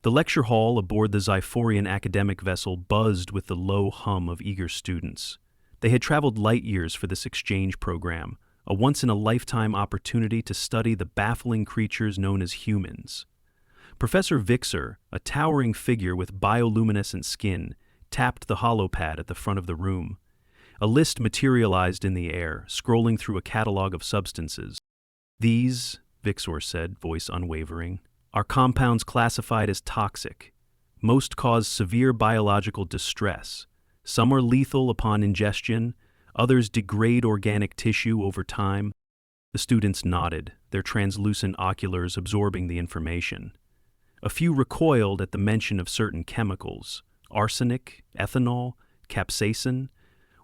The lecture hall aboard the Xyphorian academic vessel buzzed with the low hum of eager students. They had traveled light years for this exchange program, a once-in-a-lifetime opportunity to study the baffling creatures known as humans. Professor Vixer, a towering figure with bioluminescent skin, tapped the holopad at the front of the room. A list materialized in the air, scrolling through a catalog of substances. These, Vixer said, voice unwavering, are compounds classified as toxic. Most cause severe biological distress. Some are lethal upon ingestion, others degrade organic tissue over time. The students nodded, their translucent oculars absorbing the information. A few recoiled at the mention of certain chemicals, arsenic, ethanol, capsaicin,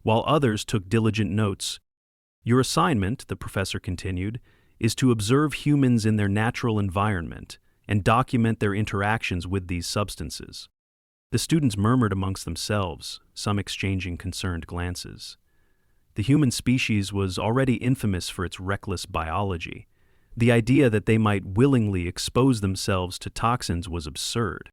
while others took diligent notes. Your assignment, the professor continued, is to observe humans in their natural environment and document their interactions with these substances. The students murmured amongst themselves, some exchanging concerned glances. The human species was already infamous for its reckless biology. The idea that they might willingly expose themselves to toxins was absurd.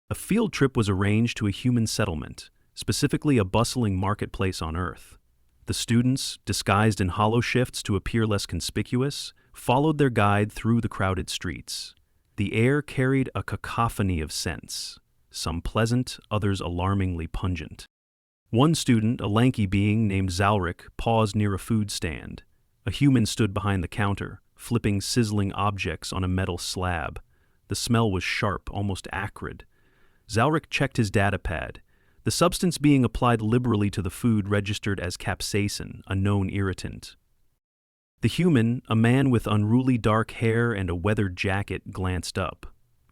A field trip was arranged to a human settlement, specifically a bustling marketplace on Earth. The students, disguised in hollow shifts to appear less conspicuous, followed their guide through the crowded streets. The air carried a cacophony of scents, some pleasant, others alarmingly pungent. One student, a lanky being named Zalric, paused near a food stand. A human stood behind the counter, flipping sizzling objects on a metal slab. The smell was sharp, almost acrid. Zalric checked his datapad. The substance being applied liberally to the food registered as capsaicin, a known irritant. The human, a man with unruly dark hair and a weathered jacket, glanced up.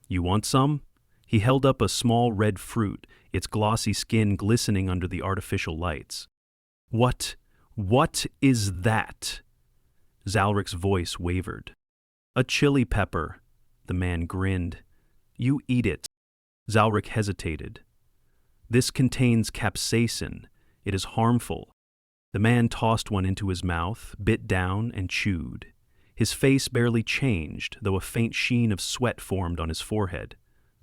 "You want some?" He held up a small red fruit, its glossy skin glistening under the artificial lights. What is that?" Zalric's voice wavered. "A chili pepper." The man grinned. "You eat it." Zalric hesitated. "This contains capsaicin. It is harmful." The man tossed one into his mouth, bit down, and chewed. His face barely changed, though a faint sheen of sweat formed on his forehead.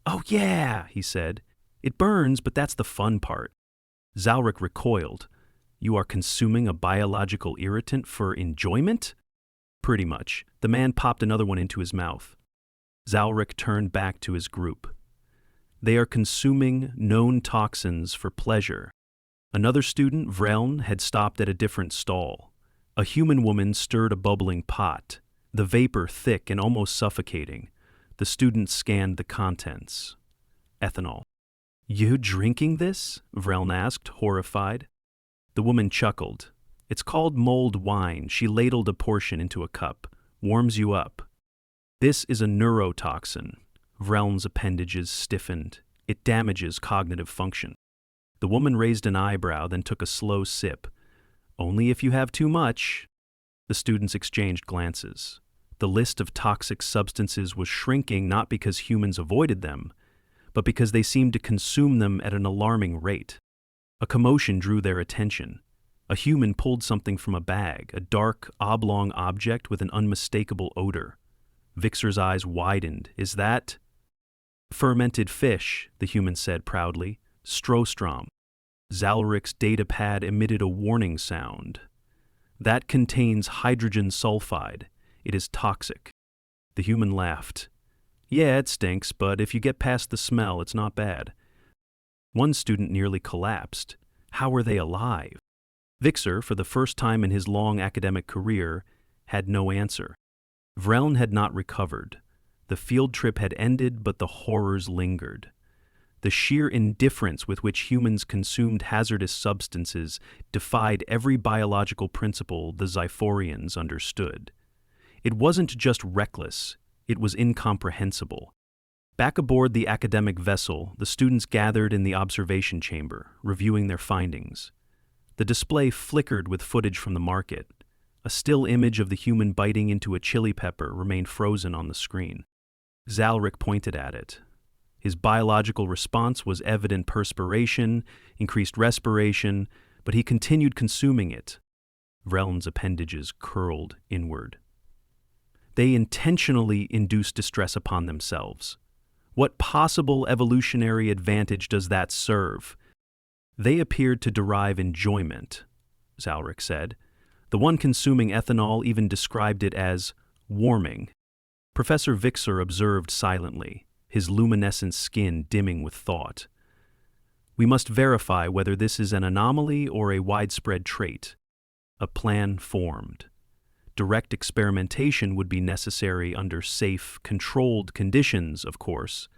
"Oh yeah," he said. "It burns, but that's the fun part." Zalric recoiled. "You are consuming a biological irritant for enjoyment?" "Pretty much." The man popped another one into his mouth. Zalric turned back to his group. "They are consuming known toxins for pleasure." Another student, Vreln, had stopped at a different stall. A human woman stirred a bubbling pot, the vapor thick and almost suffocating. The student scanned the contents. Ethanol. "You drinking this?" Vreln asked, horrified. The woman chuckled. "It's called mulled wine." She ladled a portion into a cup. "Warms you up." "This is a neurotoxin." Vreln's appendages stiffened. "It damages cognitive function." The woman raised an eyebrow, then took a slow sip. "Only if you have too much." The students exchanged glances. The list of toxic substances was shrinking not because humans avoided them, but because they seemed to consume them at an alarming rate. A commotion drew their attention. A human pulled something from a bag, a dark, oblong object with an unmistakable odor. Vixer's eyes widened. "Is that—" "Fermented fish," the human said proudly. "Strostrom." Zalric's datapad emitted a warning sound. "That contains hydrogen sulfide. It is toxic." The human laughed. "Yeah, it stinks, but if you get past the smell, it's not bad." One student nearly collapsed. How were they alive? Vixer, for the first time in his long academic career, had no answer. Vreln had not recovered. The field trip had ended, but the horrors lingered. The sheer indifference with which humans consumed hazardous substances defied every biological principle the Xyphorians understood. It wasn't just reckless, it was incomprehensible. Back aboard the academic vessel, the students gathered in the observation chamber, reviewing their findings. The display flickered with footage from the market. A still image of the human biting into a chili pepper remained frozen on the screen. Zalric pointed at it. His biological response was evident: perspiration, increased respiration, but he continued consuming it. Vreln's appendages curled inward. "They intentionally induce distress upon themselves. What possible evolutionary advantage does that serve? They appeared to derive enjoyment, Zalric said. The one consuming ethanol even described it as warming. Professor Vixer observed silently, his luminescent skin dimming with thought. We must verify whether this is an anomaly or a widespread trait. A plan formed. Direct experimentation would be necessary under safe, controlled conditions, of course.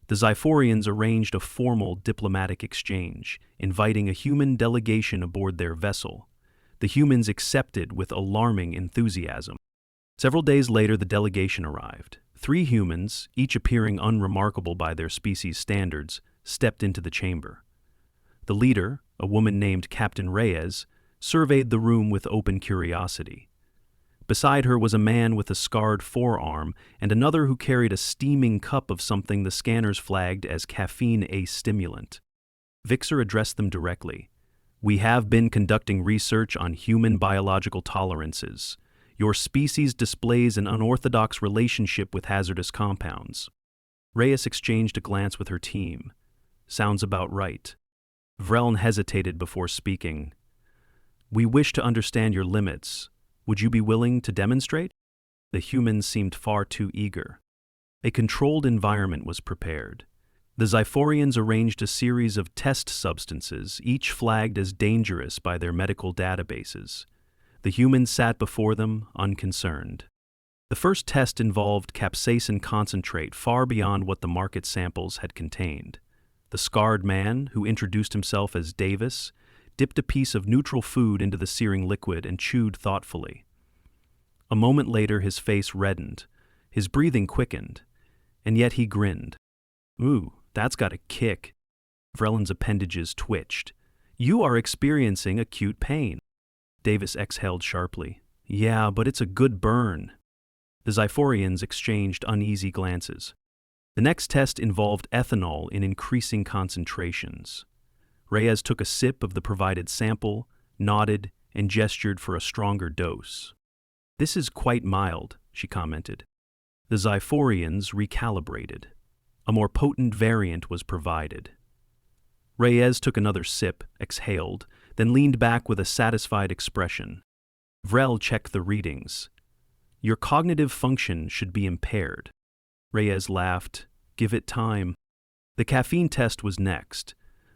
The Xyphorians arranged a formal diplomatic exchange, inviting a human delegation aboard their vessel. The humans accepted with alarming enthusiasm. Several days later, the delegation arrived. 3 humans, each appearing unremarkable by their species' standards, stepped into the chamber. The leader, a woman named Captain Reyes, surveyed the room with open curiosity. Beside her was a man with a scarred forearm and another who carried a steaming cup of something the scanners flagged as caffeine-A stimulant. Vixer addressed them directly. We have been conducting research on human biological tolerances. Your species displays an unorthodox relationship with hazardous compounds. Reyes exchanged a glance with her team. Sounds about right. Vreln hesitated before speaking. We wish to understand your limits. Would you be willing to demonstrate? The humans seemed far too eager. A controlled environment was prepared. The Xyphorians arranged a series of test substances, each flagged as dangerous by their medical databases. The humans sat before them, unconcerned. The first test involved capsaicin concentrate far beyond what the market samples had contained. The scarred man, who introduced himself as Davis, dipped a piece of neutral food into the searing liquid and chewed thoughtfully. A moment later, his face reddened, his breathing quickened, and yet he grinned. Ooh, that's got a kick. Vrelin's appendages twitched. You are experiencing acute pain. Davis exhaled sharply. Yeah, but it's a good burn. The Xyphorians exchanged uneasy glances. The next test involved ethanol in increasing concentrations. Reyes took a sip of the provided sample, nodded, and gestured for a stronger dose. This is quite mild, she commented. The Xyphorians recalibrated. A more potent variant was provided. Reyes took another sip, exhaled, then leaned back with a satisfied expression. Vrel checked the readings. Your cognitive function should be impaired. Reyes laughed. Give it time. The caffeine test was next.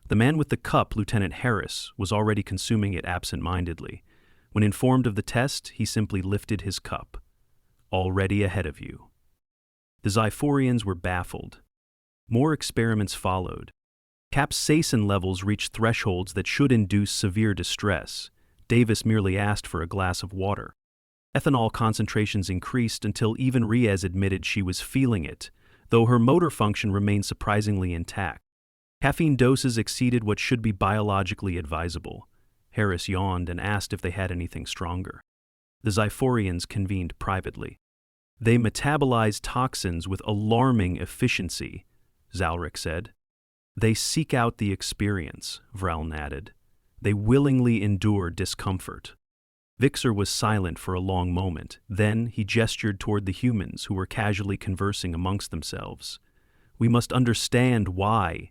The man with the cup, Lieutenant Harris, was already consuming it absent-mindedly. When informed of the test, he simply lifted his cup. Already ahead of you. The Xyphorians were baffled. More experiments followed. Capsaicin levels reached thresholds that should induce severe distress. Davis merely asked for a glass of water. Ethanol concentrations increased until even Reyes admitted she was feeling it, though her motor function remained surprisingly intact. Caffeine doses exceeded what should be biologically advisable. Harris yawned and asked if they had anything stronger. The Xyphorians convened privately. They metabolize toxins with alarming efficiency, Zalric said. They seek out the experience, Vreln added. They willingly endure discomfort. Vixer was silent for a long moment. Then he gestured toward the humans who were casually conversing amongst themselves. We must understand why.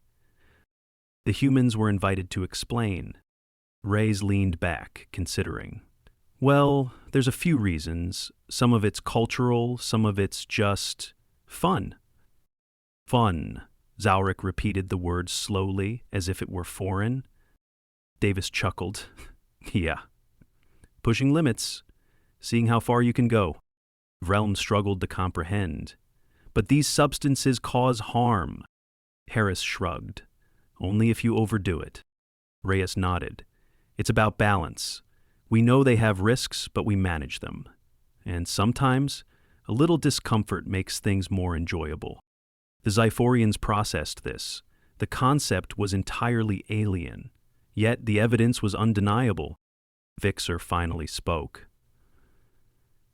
The humans were invited to explain. Reyes leaned back, considering. Well, there's a few reasons. Some of it's cultural, some of it's just fun. Fun. Zalric repeated the word slowly, as if it were foreign. Davis chuckled. Yeah. Pushing limits. Seeing how far you can go. Vreln struggled to comprehend. But these substances cause harm. Harris shrugged. Only if you overdo it. Reyes nodded. It's about balance. We know they have risks, but we manage them. And sometimes, a little discomfort makes things more enjoyable. The Xyphorians processed this. The concept was entirely alien. Yet the evidence was undeniable. Vixer finally spoke.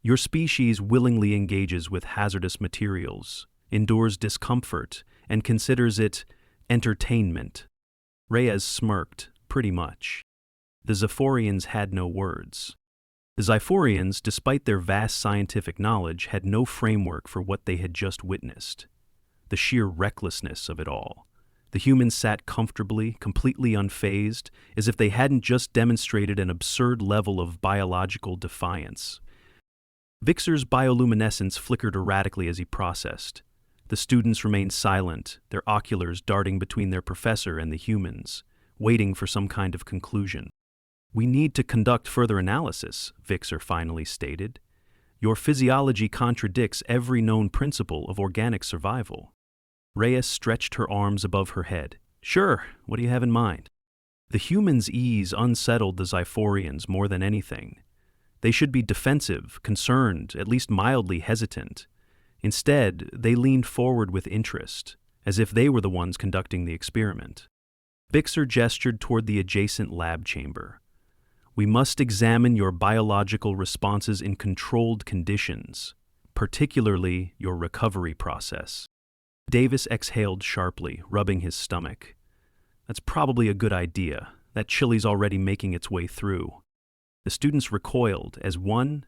Your species willingly engages with hazardous materials, endures discomfort, and considers it entertainment. Reyes smirked, pretty much. The Xyphorians had no words. The Xyphorians, despite their vast scientific knowledge, had no framework for what they had just witnessed. the sheer recklessness of it all. The humans sat comfortably, completely unfazed, as if they hadn't just demonstrated an absurd level of biological defiance. Vixer's bioluminescence flickered erratically as he processed. The students remained silent, their oculars darting between their professor and the humans, waiting for some kind of conclusion. "We need to conduct further analysis," Vixer finally stated. "Your physiology contradicts every known principle of organic survival." Reyes stretched her arms above her head. "Sure, what do you have in mind?" The humans' ease unsettled the Xyphorians more than anything. They should be defensive, concerned, at least mildly hesitant. Instead, they leaned forward with interest, as if they were the ones conducting the experiment. Vixer gestured toward the adjacent lab chamber. "We must examine your biological responses in controlled conditions, particularly your recovery process." Davis exhaled sharply, rubbing his stomach. "That's probably a good idea. That chili's already making its way through." The students recoiled as one.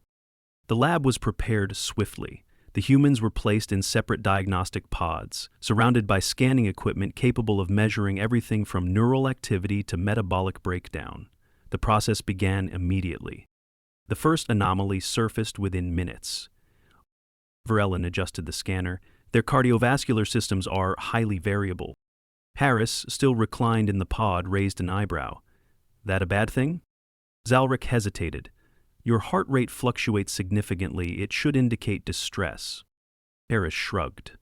The lab was prepared swiftly. The humans were placed in separate diagnostic pods, surrounded by scanning equipment capable of measuring everything from neural activity to metabolic breakdown. The process began immediately. The first anomaly surfaced within minutes. Varellin adjusted the scanner. "Their cardiovascular systems are highly variable." Harris, still reclined in the pod, raised an eyebrow. "That a bad thing?" Zalric hesitated. "Your heart rate fluctuates significantly. It should indicate distress." Harris shrugged.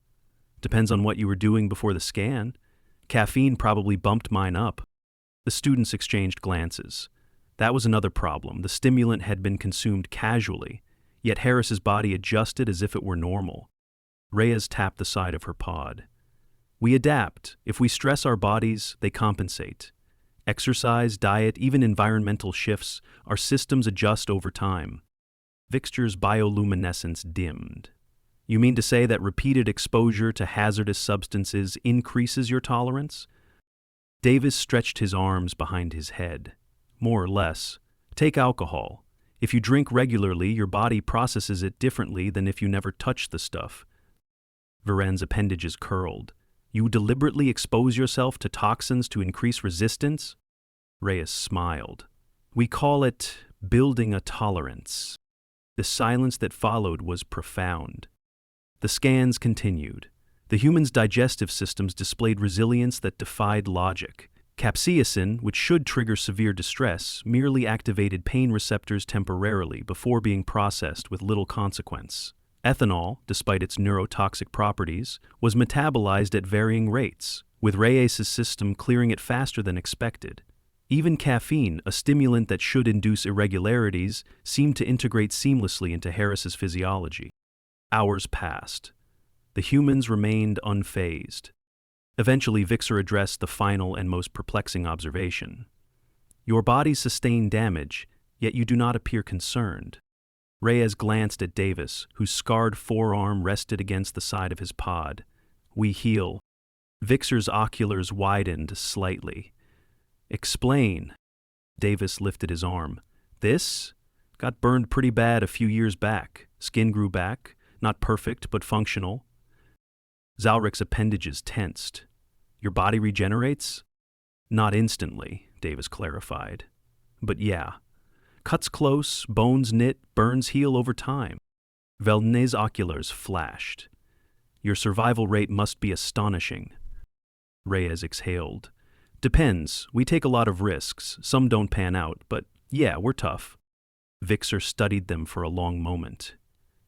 "Depends on what you were doing before the scan. Caffeine probably bumped mine up." The students exchanged glances. That was another problem. The stimulant had been consumed casually, yet Harris's body adjusted as if it were normal. Reyes tapped the side of her pod. "We adapt. If we stress our bodies, they compensate. Exercise, diet, even environmental shifts, our systems adjust over time." Vixer's bioluminescence dimmed. "You mean to say that repeated exposure to hazardous substances increases your tolerance?" Davis stretched his arms behind his head. "More or less. Take alcohol. If you drink regularly, your body processes it differently than if you never touched the stuff." Varen's appendages curled. "You deliberately expose yourself to toxins to increase resistance?" Reyes smiled. "We call it building a tolerance." The silence that followed was profound. The scans continued. The human's digestive systems displayed resilience that defied logic. Capsaicin, which should trigger severe distress, merely activated pain receptors temporarily before being processed with little consequence. Ethanol, despite its neurotoxic properties, was metabolized at varying rates, with Reyes's system clearing it faster than expected. Even caffeine, a stimulant that should induce irregularities, seemed to integrate seamlessly into Harris's physiology. Hours passed. The humans remained unfazed. Eventually, Vixer addressed the final and most perplexing observation. "Your bodies sustain damage, yet you do not appear concerned." Reyes glanced at Davis, whose scarred forearm rested against the side of his pod. "We heal." Vixer's oculars widened slightly. "Explain." Davis lifted his arm. "This? Got burned pretty bad a few years back. Skin grew back. Not perfect, but functional." Zalric's appendages tensed. "Your body regenerates?" "Not instantly," Davis clarified. "But yeah. Cuts close, bones knit, burns heal over time." Veldenay's oculars flashed. "Your survival rate must be astonishing." Reyes exhaled. "Depends. We take a lot of risks. Some don't pan out, but yeah, we're tough." Vixer studied them for a long moment.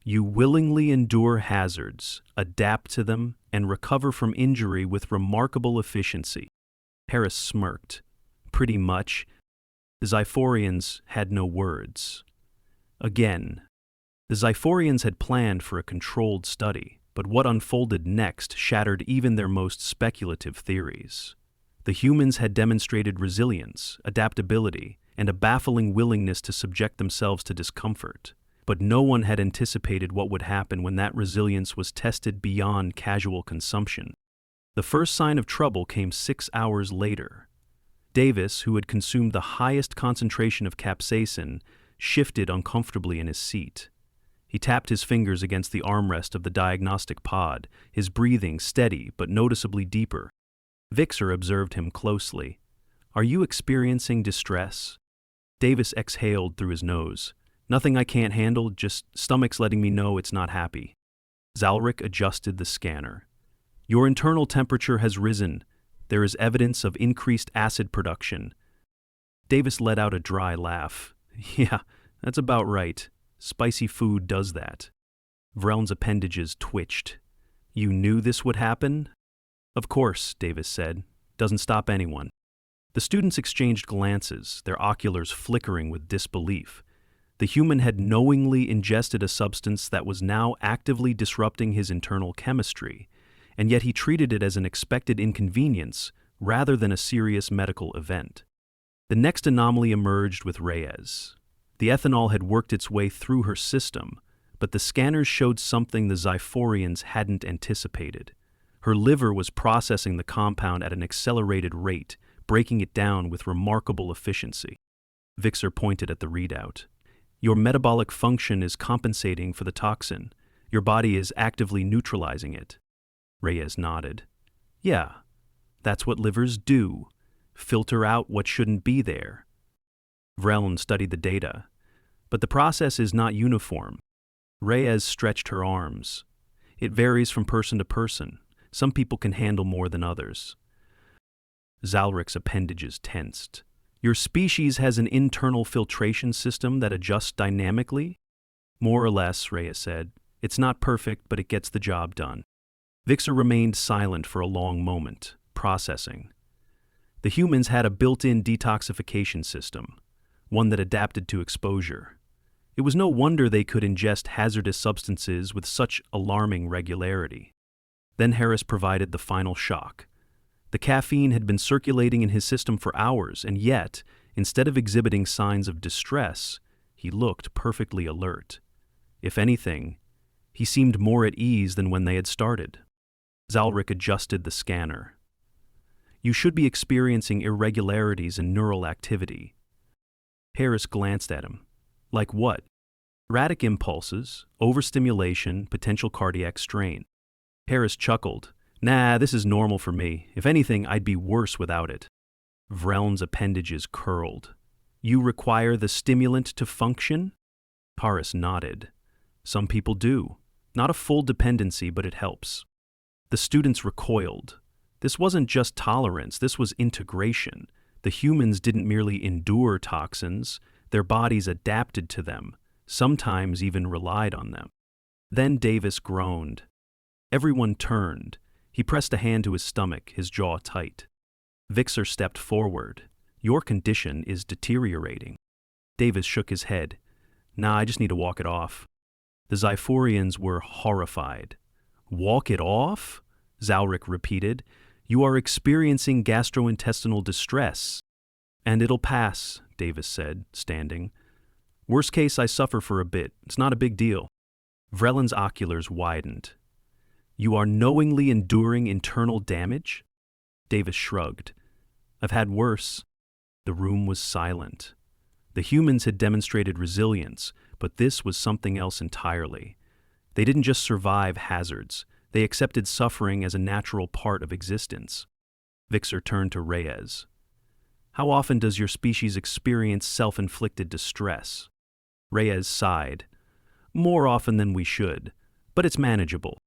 "You willingly endure hazards, adapt to them, and recover from injury with remarkable efficiency." Harris smirked. "Pretty much." The Xyphorians had no words. Again, the Xyphorians had planned for a controlled study, but what unfolded next shattered even their most speculative theories. The humans had demonstrated resilience, adaptability, and a baffling willingness to subject themselves to discomfort. But no one had anticipated what would happen when that resilience was tested beyond casual consumption. The first sign of trouble came 6 hours later. Davis, who had consumed the highest concentration of capsaicin, shifted uncomfortably in his seat. He tapped his fingers against the armrest of the diagnostic pod, his breathing steady but noticeably deeper. Vixer observed him closely. "Are you experiencing distress?" Davis exhaled through his nose. "Nothing I can't handle, just stomach's letting me know it's not happy." Zalric adjusted the scanner. "Your internal temperature has risen. There is evidence of increased acid production." Davis let out a dry laugh. "Yeah, that's about right. Spicy food does that." Vreln's appendages twitched. "You knew this would happen?" "Of course," Davis said. "Doesn't stop anyone." The students exchanged glances, their oculars flickering with disbelief. The human had knowingly ingested a substance that was now actively disrupting his internal chemistry, and yet he treated it as an expected inconvenience rather than a serious medical event. The next anomaly emerged with Reyes. The ethanol had worked its way through her system, but the scanners showed something the Xyphorians hadn't anticipated. Her liver was processing the compound at an accelerated rate, breaking it down with remarkable efficiency. Vixer pointed at the readout. "Your metabolic function is compensating for the toxin. Your body is actively neutralizing it." Reyes nodded. "Yeah, that's what livers do. Filter out what shouldn't be there." Vreln studied the data. "But the process is not uniform." Reyes stretched her arms. "It varies from person to person. Some people can handle more than others." Zalric's appendages tensed. "Your species has an internal filtration system that adjusts dynamically?" "More or less," Reyes said. "It's not perfect, but it gets the job done." Vixer remained silent for a long moment, processing. The humans had a built-in detoxification system, one that adapted to exposure. It was no wonder they could ingest hazardous substances with such alarming regularity. Then Harris provided the final shock. The caffeine had been circulating in his system for hours, and yet, instead of exhibiting signs of distress, he looked perfectly alert. If anything, he seemed more at ease than when they had started. Zalric adjusted the scanner. "You should be experiencing irregularities in neural activity." Harris glanced at him. "Like what?" "Erratic impulses, overstimulation, potential cardiac strain." Harris chuckled. "Nah, this is normal for me. If anything, I'd be worse without it." Vreln's appendages curled. "You require the stimulant to function?" Harris nodded. "Some people do. Not a full dependency, but it helps." The students recoiled. This wasn't just tolerance, this was integration. The humans didn't merely endure toxins, their bodies adapted to them, sometimes even relied on them. Then Davis groaned. Everyone turned. He pressed a hand to his stomach, his jaw tight. Vixer stepped forward. "Your condition is deteriorating." Davis shook his head. "Nah, I just need to walk it off." The Xyphorians were horrified. "Walk it off?" Zalric repeated. "You are experiencing gastrointestinal distress." "And it'll pass," Davis said, standing. "Worst case, I suffer for a bit. It's not a big deal." Vreln's oculars widened. "You are knowingly enduring internal damage?" Davis shrugged. "I've had worse." The room was silent. The humans had demonstrated resilience, but this was something else entirely. They didn't just survive hazards. They accepted suffering as a natural part of existence. Vixer turned to Reyes. "How often does your species experience self-inflicted distress?" Reyes sighed. "More often than we should, but it's manageable."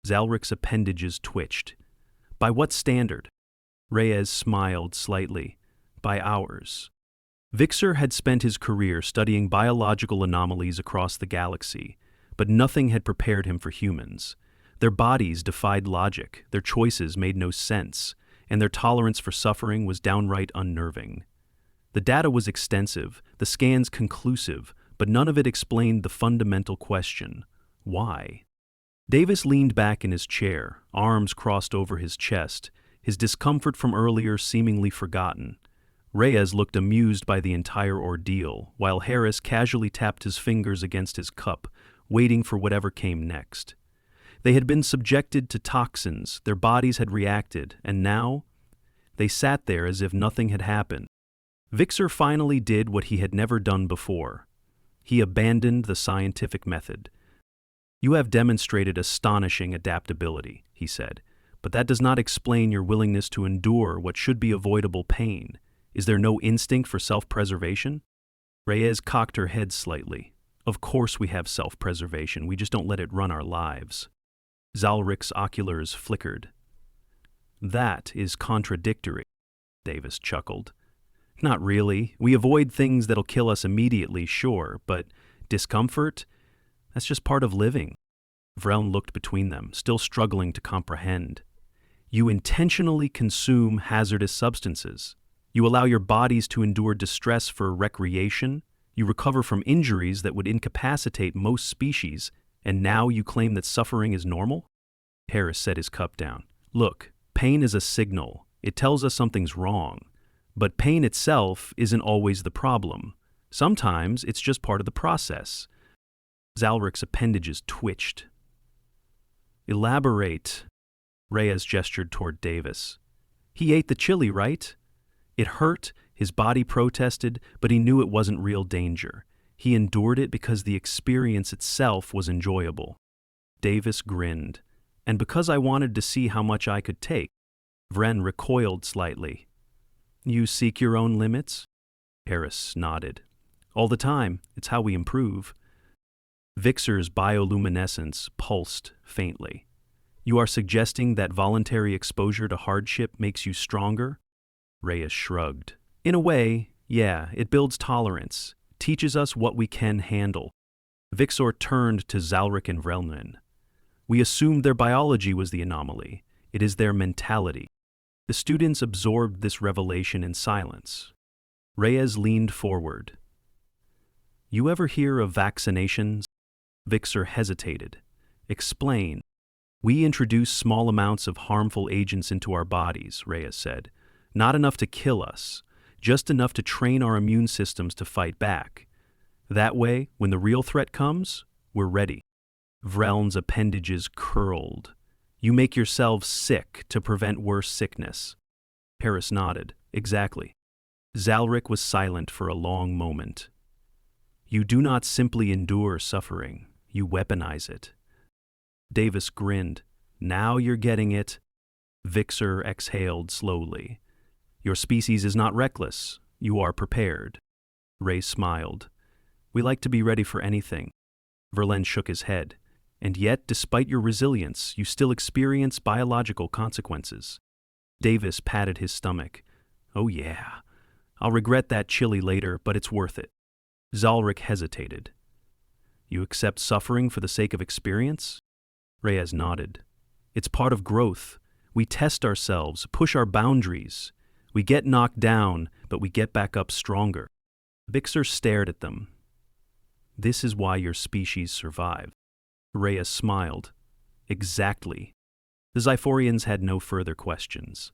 Zalric's appendages twitched. "By what standard?" Reyes smiled slightly. "By ours." Vixer had spent his career studying biological anomalies across the galaxy, but nothing had prepared him for humans. Their bodies defied logic, their choices made no sense, and their tolerance for suffering was downright unnerving. The data was extensive, the scans conclusive, but none of it explained the fundamental question: why? Davis leaned back in his chair, arms crossed over his chest, his discomfort from earlier seemingly forgotten. Reyes looked amused by the entire ordeal, while Harris casually tapped his fingers against his cup, waiting for whatever came next. They had been subjected to toxins, their bodies had reacted, and now they sat there as if nothing had happened. Vixer finally did what he had never done before. He abandoned the scientific method. You have demonstrated astonishing adaptability, he said, but that does not explain your willingness to endure what should be avoidable pain. Is there no instinct for self-preservation? Reyes cocked her head slightly. Of course we have self-preservation, we just don't let it run our lives. Zalric's oculars flickered. That is contradictory, Davis chuckled. Not really. We avoid things that'll kill us immediately, sure, but discomfort? That's just part of living. Vreln looked between them, still struggling to comprehend. You intentionally consume hazardous substances. You allow your bodies to endure distress for recreation. You recover from injuries that would incapacitate most species, and now you claim that suffering is normal? Harris set his cup down. Look, pain is a signal. It tells us something's wrong. But pain itself isn't always the problem. Sometimes it's just part of the process. Zalric's appendages twitched. Elaborate. Reyes gestured toward Davis. He ate the chili, right? It hurt, his body protested, but he knew it wasn't real danger. He endured it because the experience itself was enjoyable. Davis grinned. And because I wanted to see how much I could take. Vren recoiled slightly. You seek your own limits? Harris nodded. All the time. It's how we improve. Vixer's bioluminescence pulsed faintly. You are suggesting that voluntary exposure to hardship makes you stronger? Reyes shrugged. In a way, yeah, it builds tolerance, teaches us what we can handle. Vixor turned to Zalric and Vrelnin. We assumed their biology was the anomaly. It is their mentality. The students absorbed this revelation in silence. Reyes leaned forward. You ever hear of vaccinations? Vixor hesitated. Explain. We introduce small amounts of harmful agents into our bodies, Reyes said. Not enough to kill us, just enough to train our immune systems to fight back. That way, when the real threat comes, we're ready. Vreln's appendages curled. You make yourselves sick to prevent worse sickness. Harris nodded. Exactly. Zalric was silent for a long moment. You do not simply endure suffering. You weaponize it. Davis grinned. Now you're getting it. Vixer exhaled slowly. Your species is not reckless. You are prepared. Ray smiled. We like to be ready for anything. Verlaine shook his head. And yet, despite your resilience, you still experience biological consequences. Davis patted his stomach. Oh yeah. I'll regret that chili later, but it's worth it. Zalric hesitated. You accept suffering for the sake of experience? Reyes nodded. It's part of growth. We test ourselves, push our boundaries. We get knocked down, but we get back up stronger. Vixer stared at them. This is why your species survived. Reyes smiled. Exactly. The Xyphorians had no further questions.